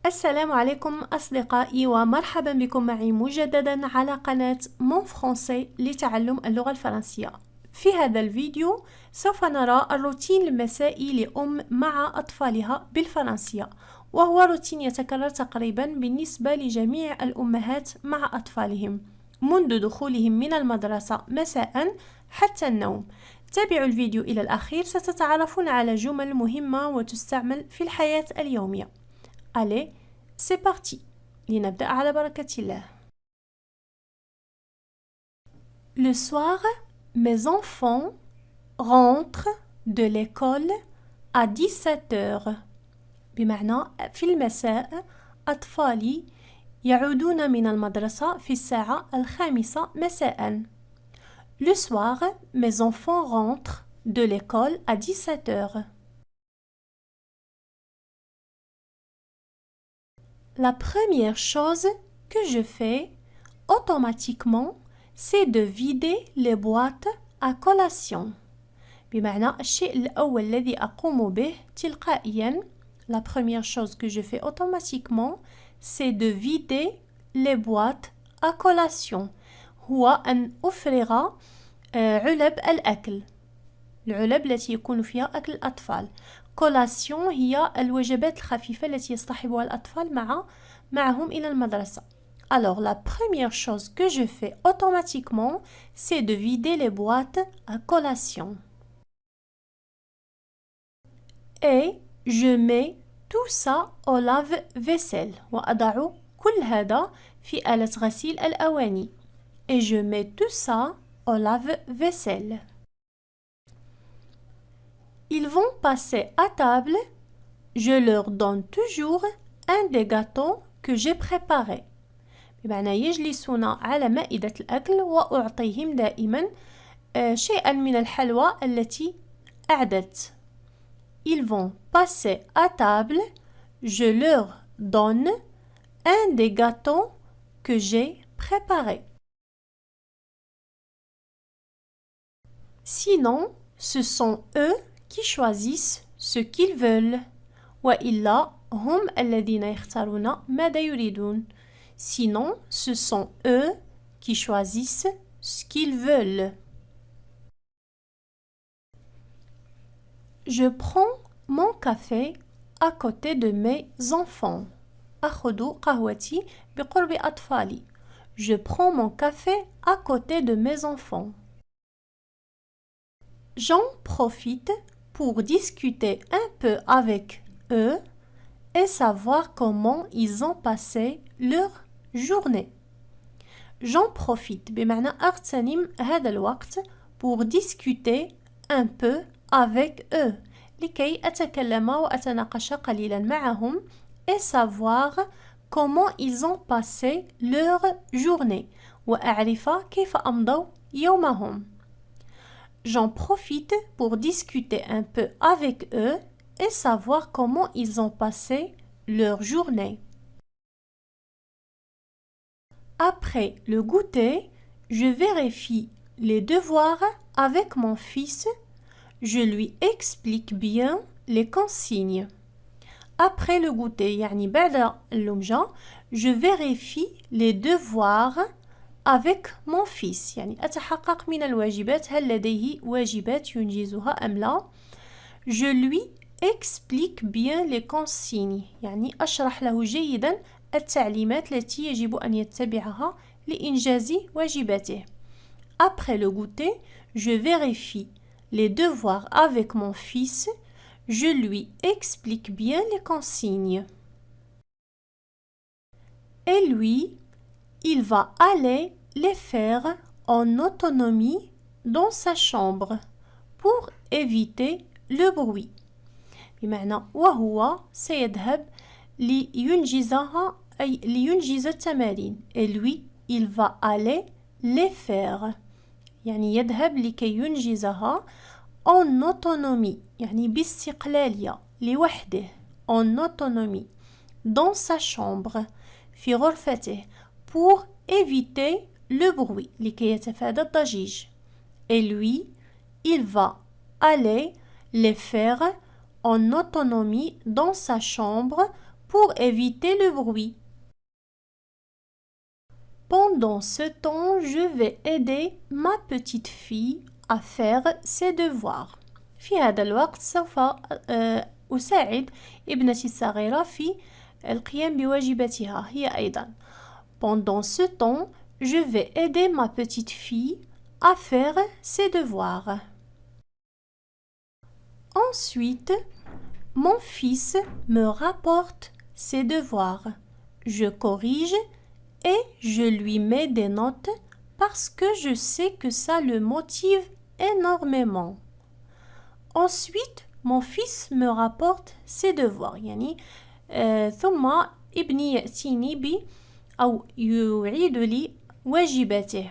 السلام عليكم أصدقائي ومرحبا بكم معي مجددا على قناة مون فرونسي لتعلم اللغة الفرنسية. في هذا الفيديو سوف نرى الروتين المسائي لأم مع أطفالها بالفرنسية، وهو روتين يتكرر تقريبا بالنسبة لجميع الأمهات مع أطفالهم منذ دخولهم من المدرسة مساء حتى النوم. تابعوا الفيديو إلى الأخير، ستتعرفون على جمل مهمة وتستعمل في الحياة اليومية. Allez, c'est parti. لنبدأ على بركة الله. Le soir, mes enfants rentrent de l'école à 17 heures. بمعنى في المساء أطفالي يعودون من المدرسة في الساعة 5 مساء. Le soir, mes enfants rentrent de l'école à 17 heures. La première chose que je fais automatiquement, c'est de vider les boîtes à collation. بمعنى الشيء الأول الذي أقوم به تلقائيا. La première chose que je fais automatiquement, c'est de vider les boîtes à collation. هو أن أفرغ علب الأكل. العلب التي يكون فيها أكل الأطفال. كولاسيون هي الوجبات الخفيفة التي يصطحبها الأطفال معهم إلى المدرسة. Alors, la première chose que je fais automatiquement, c'est de vider les boîtes à collation. Et je mets tout ça au lave-vaisselle. وأضع كل هذا في آلة غسيل الأواني. Et je mets tout ça au lave-vaisselle. Ils vont passer à table. Je leur donne toujours un des gâteaux que j'ai préparé. بمعنى يجلسون على مائدة الأكل وأعطيهم دائما شيئا من الحلوى التي أعددت. Ils vont passer à table. Je leur donne un des gâteaux que j'ai préparé. Sinon, ce sont eux qui choisissent ce qu'ils veulent. وإلا هم الذين يختارون ماذا يريدون. Sinon, ce sont eux qui choisissent ce qu'ils veulent. Je prends mon café à côté de mes enfants. أخذ قهوتي بقرب أطفالي. Je prends mon café à côté de mes enfants. J'en profite pour discuter un peu avec eux et savoir comment ils ont passé leur journée. J'en profite بمعنى أغتنم هذا الوقت pour discuter un peu avec eux لكي أتكلم وأتناقش قليلا معهم et savoir comment ils ont passé leur journée وأعرف كيف أمضوا يومهم. J'en profite pour discuter un peu avec eux et savoir comment ils ont passé leur journée. Après le goûter, je vérifie les devoirs avec mon fils. Je lui explique bien les consignes. Après le goûter, يعني بعد اللمجة, je vérifie les devoirs avec mon fils. يعني أتحقق من الواجبات هل لديه واجبات ينجزها أم لا. Je lui explique bien les consignes. يعني أشرح له جيدا التعليمات التي يجب أن يتبعها لإنجاز واجباته. Après le goûter, je vérifie les devoirs avec mon fils. Je lui explique bien les consignes. Et lui, il va aller les faire en autonomie dans sa chambre pour éviter le bruit. بمعنى وهو سيذهب لينجزها أي لينجز التمارين. Et lui, il va aller les faire. يعني يذهب لكي ينجزها en autonomie يعني باستقلالية لوحده. En autonomie dans sa chambre في غرفته pour éviter le bruit لكي يتفادى الضجيج. Et lui, il va aller les faire en autonomie dans sa chambre pour éviter le bruit. Pendant ce temps, je vais aider ma petite fille à faire ses devoirs. في هذا الوقت سوف أساعد ابنتي الصغيرة في القيام بواجباتها هي أيضا. Pendant ce temps, je vais aider ma petite fille à faire ses devoirs. Ensuite, mon fils me rapporte ses devoirs. Je corrige et je lui mets des notes parce que je sais que ça le motive énormément. Ensuite, mon fils me rapporte ses devoirs. يعني ثم ابني يأتيني أو يعيد لي واجباته.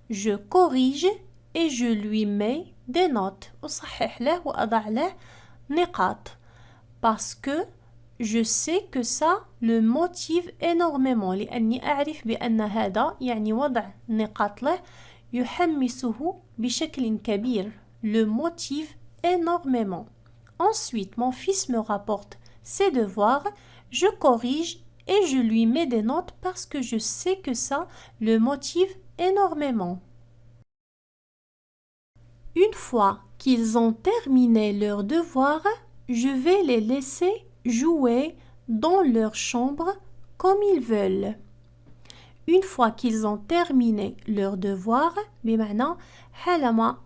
Je corrige et je lui mets des notes. أصحح له وأضع له نقاط. Parce que je sais que ça le motive énormément. لأني أعرف بأن هذا يعني وضع نقاط له يحمسه بشكل كبير. Le motive énormément. Ensuite, mon fils me rapporte ses devoirs. Je corrige et je lui mets des notes parce que je sais que ça le motive énormément. Une fois qu'ils ont terminé leurs devoirs, je vais les laisser jouer dans leur chambre comme ils veulent. Une fois qu'ils ont terminé leurs devoirs, بمعنى حالما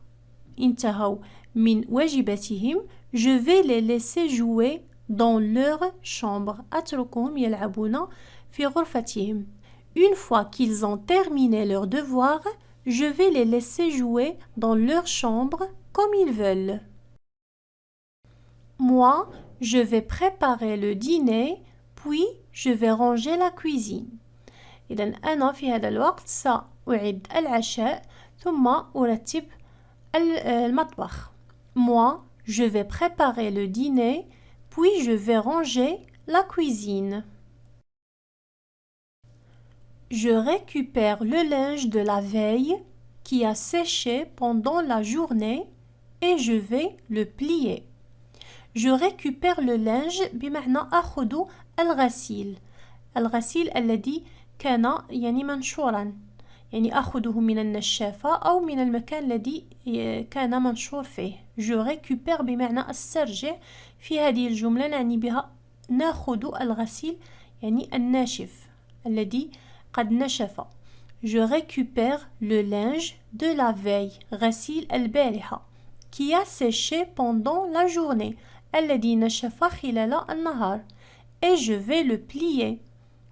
انتهوا من واجباتهم, je vais les laisser jouer dans leur chambre. أتركهم يلعبون في غرفتهم. Une fois qu'ils ont terminé leurs devoirs, je vais les laisser jouer dans leur chambre comme ils veulent. Moi, je vais préparer le dîner, puis je vais ranger la cuisine. إذا أنا في هذا الوقت سأعد العشاء ثم أرتب المطبخ. Moi, je vais préparer le dîner, puis je vais ranger la cuisine. Je récupère le linge de la veille qui a séché pendant la journée et je vais le plier. Je récupère le linge بمعنى أخذ الغسيل. الغسيل الذي كان يعني منشورا. يعني أخذه من النشافة أو من المكان الذي كان منشور فيه. Je récupère بمعنى أسترجع. في هذه الجملة نعني بها نأخذ الغسيل يعني الناشف الذي قد نشف. Je récupère le linge de la veille غسيل البارحة qui a séché pendant la journée الذي نشف خلال النهار et je vais le plier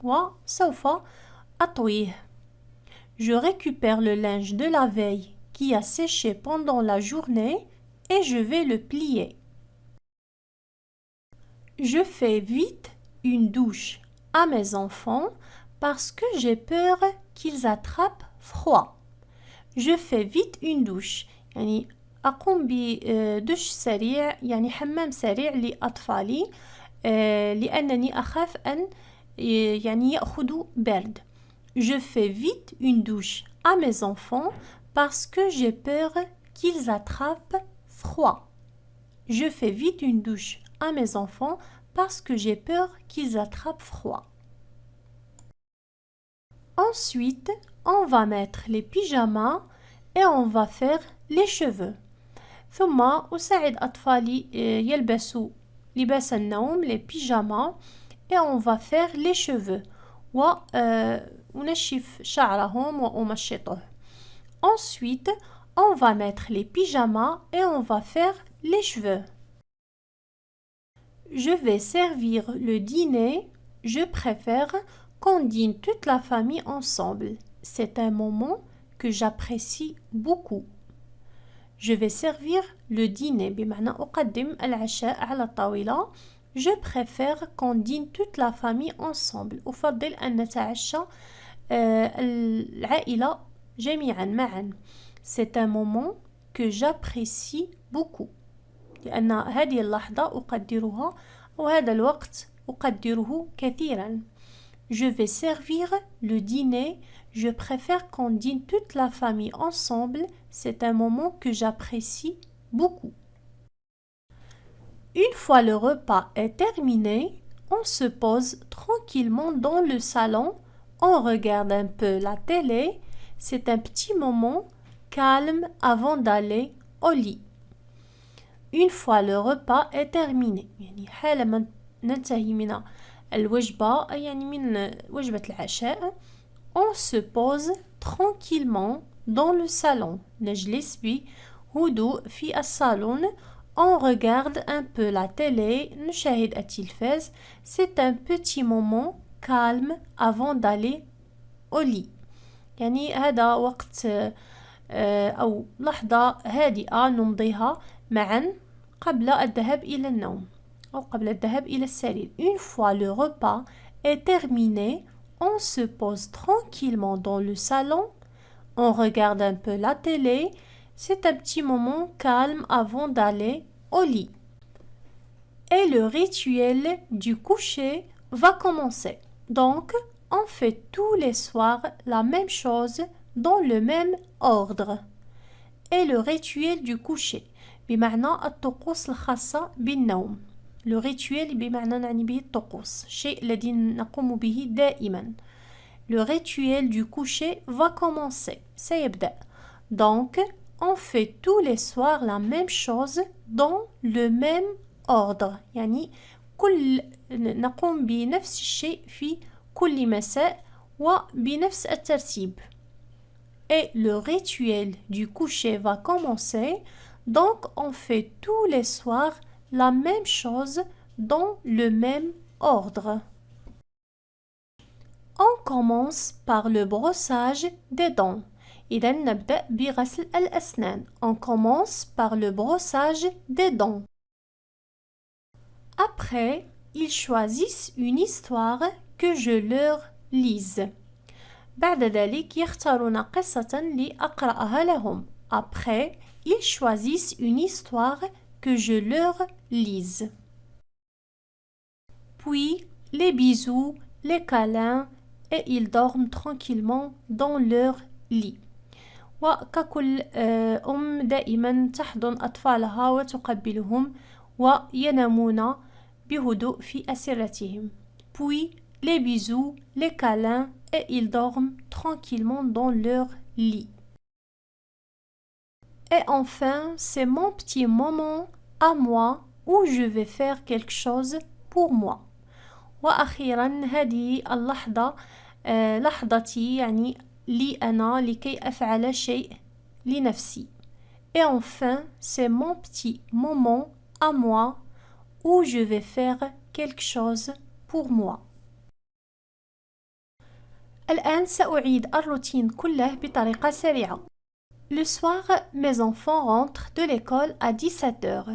وسوف أطويه. Je récupère le linge de la veille qui a séché pendant la journée et je vais le plier. Je fais vite une douche à mes enfants parce que j'ai peur qu'ils attrapent froid. Je fais vite une douche يعني أقوم بدش سريع يعني حمام سريع لأطفالي لأنني أخاف أن يعني يأخذوا برد. Je fais vite une douche à mes enfants parce que j'ai peur qu'ils attrapent froid. Je fais vite une douche à mes enfants parce que j'ai peur qu'ils attrapent froid. Ensuite, on va mettre les pyjamas et on va faire les cheveux. ثم أساعد أطفالي يلبسوا لباس النوم les pyjamas et on va faire les cheveux ونشف شعرهم وأمشطه. Ensuite, on va mettre les pyjamas et on va faire les cheveux. Je vais servir le dîner. Je préfère qu'on dîne toute la famille ensemble. C'est un moment que j'apprécie beaucoup. Je vais servir le dîner بمعنى أقدم العشاء على الطاولة. Je préfère qu'on dîne toute la famille ensemble. أفضل أن نتعشى العائلة جميعا معا. C'est un moment que j'apprécie beaucoup. لأن هذه اللحظة أقدرها وهذا الوقت أقدره كثيرا. Je vais servir le dîner. Je préfère qu'on dîne toute la famille ensemble. C'est un moment que j'apprécie beaucoup. Une fois le repas est terminé, on se pose tranquillement dans le salon, on regarde un peu la télé, c'est un petit moment calme avant d'aller au lit. Une fois le repas est terminé يعني حالما ننتهي من الوجبة يعني من وجبة العشاء on se pose tranquillement dans le salon نجلس بهدوء في الصالون on regarde un peu la télé نشاهد التلفاز c'est un petit moment calme avant d'aller au lit يعني هذا وقت أو لحظة هادئة نمضيها معا قبل الذهاب إلى النوم أو قبل الذهاب إلى السرير. Une fois le repas est terminé, on se pose tranquillement dans le salon, on regarde un peu la télé, c'est un petit moment calme avant d'aller au lit. Et le rituel du coucher va commencer. Donc, on fait tous les soirs la même chose dans le même ordre. Et le rituel du coucher بمعنى الطقوس الخاصة بالنوم. Le rituel بمعنى نعني به الطقوس الشيء الذي نقوم به دائما. Le rituel du coucher va commencer. سيبدأ. Donc, on fait tous les soirs la même chose dans le même ordre. يعني نقوم بنفس الشيء في كل مساء وبنفس الترتيب. Et le rituel du coucher va commencer. Donc, on fait tous les soirs la même chose dans le même ordre. On commence par le brossage des dents. إذا نبدأ بغسل الأسنان. On commence par le brossage des dents. Après, ils choisissent une histoire que je leur lise. بعد ذلك يختارون قصة لأقرأها لهم. Après, ils choisissent une histoire que je leur lise. Puis, les bisous, les câlins, et ils dorment tranquillement dans leur lit. وككل دائما تحضن أطفالها وتقبلهم وينامون بهدوء في أسرتهم. Puis, les bisous, les câlins, et ils dorment tranquillement dans leur lit. Et enfin, c'est mon petit moment à moi où je vais faire quelque chose pour moi. وأخيرا هذه اللحظة لحظتي يعني لي أنا لكي أفعل شيء لنفسي. Et enfin, c'est mon petit moment à moi où je vais faire quelque chose pour moi. الآن سأعيد الروتين كله بطريقة سريعة. Le soir, mes enfants rentrent de l'école à 17 heures.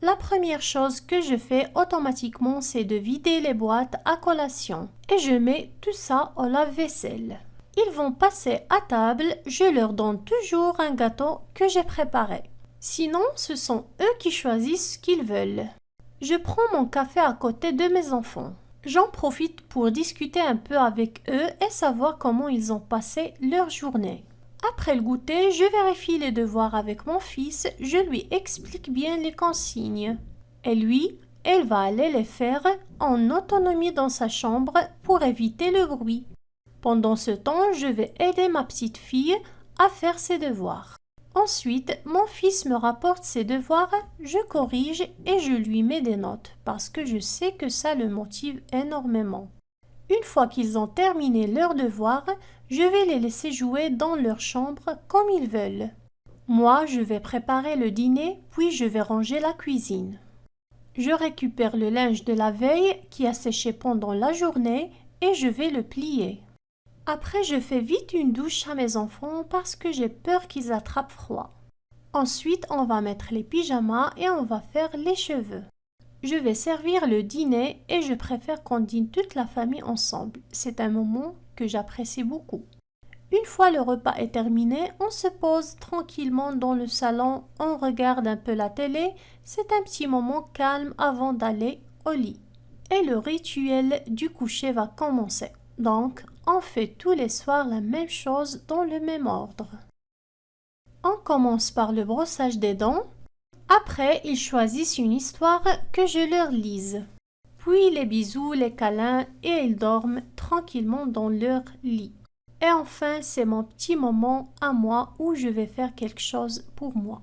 La première chose que je fais automatiquement, c'est de vider les boîtes à collation. Et je mets tout ça au lave-vaisselle. Ils vont passer à table, je leur donne toujours un gâteau que j'ai préparé. Sinon, ce sont eux qui choisissent ce qu'ils veulent. Je prends mon café à côté de mes enfants. J'en profite pour discuter un peu avec eux et savoir comment ils ont passé leur journée. Après le goûter, je vérifie les devoirs avec mon fils, je lui explique bien les consignes. Et lui, elle va aller les faire en autonomie dans sa chambre pour éviter le bruit. Pendant ce temps, je vais aider ma petite fille à faire ses devoirs. Ensuite, mon fils me rapporte ses devoirs, je corrige et je lui mets des notes parce que je sais que ça le motive énormément. Une fois qu'ils ont terminé leurs devoirs, je vais les laisser jouer dans leur chambre comme ils veulent. Moi, je vais préparer le dîner, puis je vais ranger la cuisine. Je récupère le linge de la veille qui a séché pendant la journée et je vais le plier. Après, je fais vite une douche à mes enfants parce que j'ai peur qu'ils attrapent froid. Ensuite, on va mettre les pyjamas et on va faire les cheveux. Je vais servir le dîner et je préfère qu'on dîne toute la famille ensemble. C'est un moment que j'apprécie beaucoup. Une fois le repas est terminé, on se pose tranquillement dans le salon, on regarde un peu la télé. C'est un petit moment calme avant d'aller au lit. Et le rituel du coucher va commencer. Donc, on fait tous les soirs la même chose dans le même ordre. On commence par le brossage des dents. Après, ils choisissent une histoire que je leur lise. Puis les bisous, les câlins et ils dorment tranquillement dans leur lit. Et enfin, c'est mon petit moment à moi où je vais faire quelque chose pour moi.